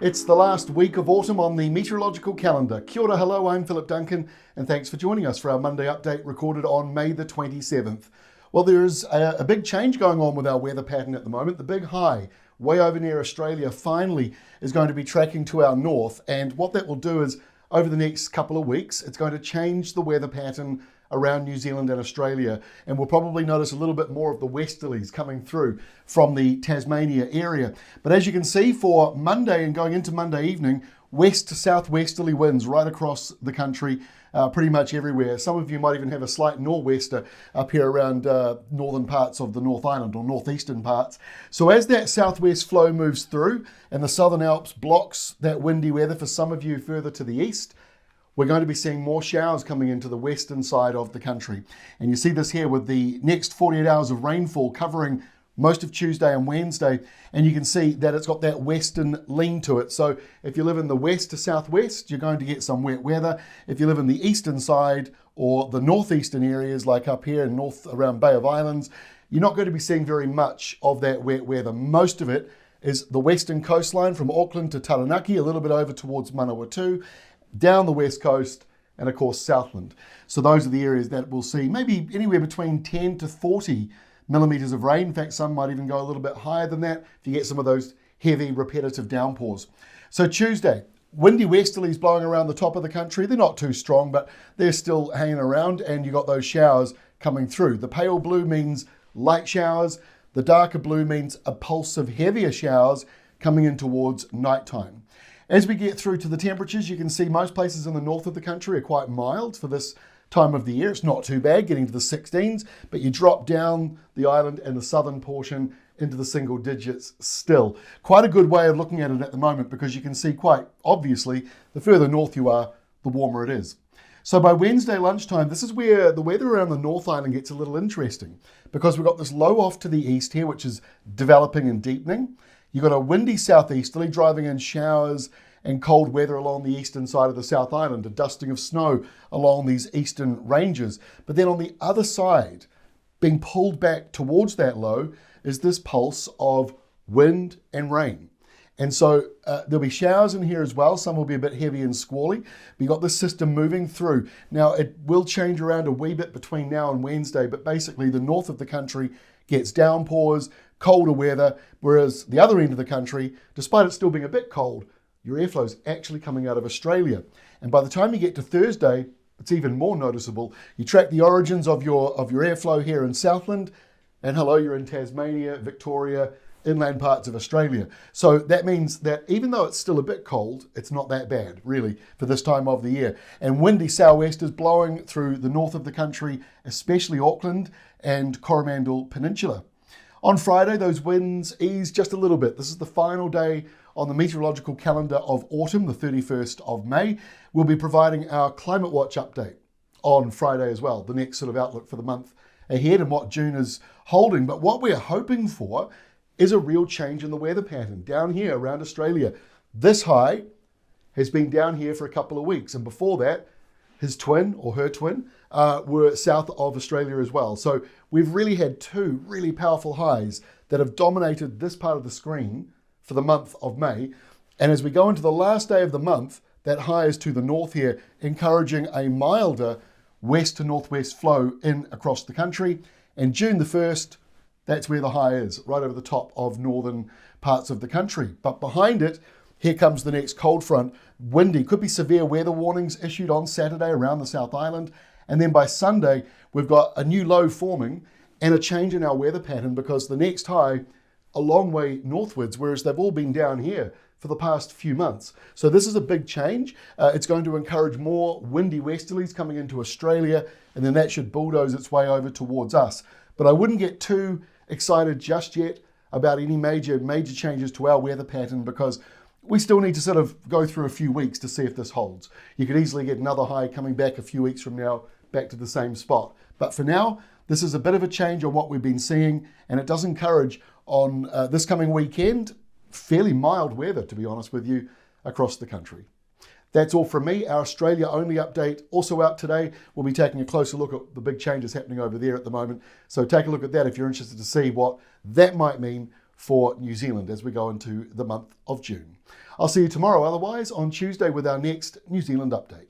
It's the last week of autumn on the meteorological calendar. Kia ora, hello, I'm Philip Duncan, and thanks for joining us for our Monday update recorded on May the 27th. Well, there is a big change going on with our weather pattern at the moment. The big high, way over near Australia, finally is going to be tracking to our north, and what that will do is, over the next couple of weeks, it's going to change the weather pattern around New Zealand and Australia, and we'll probably notice a little bit more of the westerlies coming through from the Tasmania area. But as you can see, for Monday and going into Monday evening, west to southwesterly winds right across the country, pretty much everywhere. Some of you might even have a slight nor'wester up here around northern parts of the North Island or northeastern parts. So as that southwest flow moves through and the Southern Alps blocks that windy weather for some of you further to the east, we're going to be seeing more showers coming into the western side of the country. And you see this here with the next 48 hours of rainfall covering most of Tuesday and Wednesday. And you can see that it's got that western lean to it. So if you live in the west to southwest, you're going to get some wet weather. If you live in the eastern side or the northeastern areas like up here in north around Bay of Islands, you're not going to be seeing very much of that wet weather. Most of it is the western coastline from Auckland to Taranaki, a little bit over towards Manawatu, down the west coast, and of course Southland. So those are the areas that we'll see maybe anywhere between 10 to 40 millimetres of rain. In fact, some might even go a little bit higher than that if you get some of those heavy repetitive downpours. So Tuesday, windy westerlies blowing around the top of the country. They're not too strong, but they're still hanging around, and you got those showers coming through. The pale blue means light showers. The darker blue means a pulse of heavier showers coming in towards nighttime. As we get through to the temperatures, you can see most places in the north of the country are quite mild for this time of the year. It's not too bad getting to the 16s, but you drop down the island and the southern portion into the single digits still. Quite a good way of looking at it at the moment, because you can see quite obviously the further north you are, the warmer it is. So by Wednesday lunchtime, this is where the weather around the North Island gets a little interesting, because we've got this low off to the east here, which is developing and deepening. You've got a windy southeasterly driving in showers and cold weather along the eastern side of the South Island, a dusting of snow along these eastern ranges. But then on the other side, being pulled back towards that low, is this pulse of wind and rain. And so there'll be showers in here as well. Some will be a bit heavy and squally. We've got this system moving through. Now, it will change around a wee bit between now and Wednesday, but basically the north of the country gets downpours, colder weather, whereas the other end of the country, despite it still being a bit cold, your airflow is actually coming out of Australia. And by the time you get to Thursday, it's even more noticeable. You track the origins of your airflow here in Southland, and hello, you're in Tasmania, Victoria, inland parts of Australia. So that means that even though it's still a bit cold, it's not that bad, really, for this time of the year. And windy sou'westers blowing through the north of the country, especially Auckland and Coromandel Peninsula. On Friday, those winds ease just a little bit. This is the final day on the meteorological calendar of autumn, the 31st of May. We'll be providing our Climate Watch update on Friday as well, the next sort of outlook for the month ahead and what June is holding. But what we're hoping for is a real change in the weather pattern down here around Australia. This high has been down here for a couple of weeks, and before that, his twin or her twin were south of Australia as well. So we've really had two really powerful highs that have dominated this part of the screen for the month of May. And as we go into the last day of the month, that high is to the north here, encouraging a milder west to northwest flow in across the country. And June the 1st, that's where the high is, right over the top of northern parts of the country. But behind it, here comes the next cold front. Windy, could be severe weather warnings issued on Saturday around the South Island. And then by Sunday, we've got a new low forming and a change in our weather pattern, because the next high a long way northwards, whereas they've all been down here for the past few months. So this is a big change. It's going to encourage more windy westerlies coming into Australia, and then that should bulldoze its way over towards us. But I wouldn't get too excited just yet about any major changes to our weather pattern, because we still need to sort of go through a few weeks to see if this holds. You could easily get another high coming back a few weeks from now, back to the same spot. But for now, this is a bit of a change on what we've been seeing, and it does encourage on this coming weekend, fairly mild weather, to be honest with you, across the country. That's all from me. Our Australia only update also out today. We'll be taking a closer look at the big changes happening over there at the moment. So take a look at that if you're interested to see what that might mean for New Zealand as we go into the month of June. I'll see you tomorrow, otherwise on Tuesday with our next New Zealand update.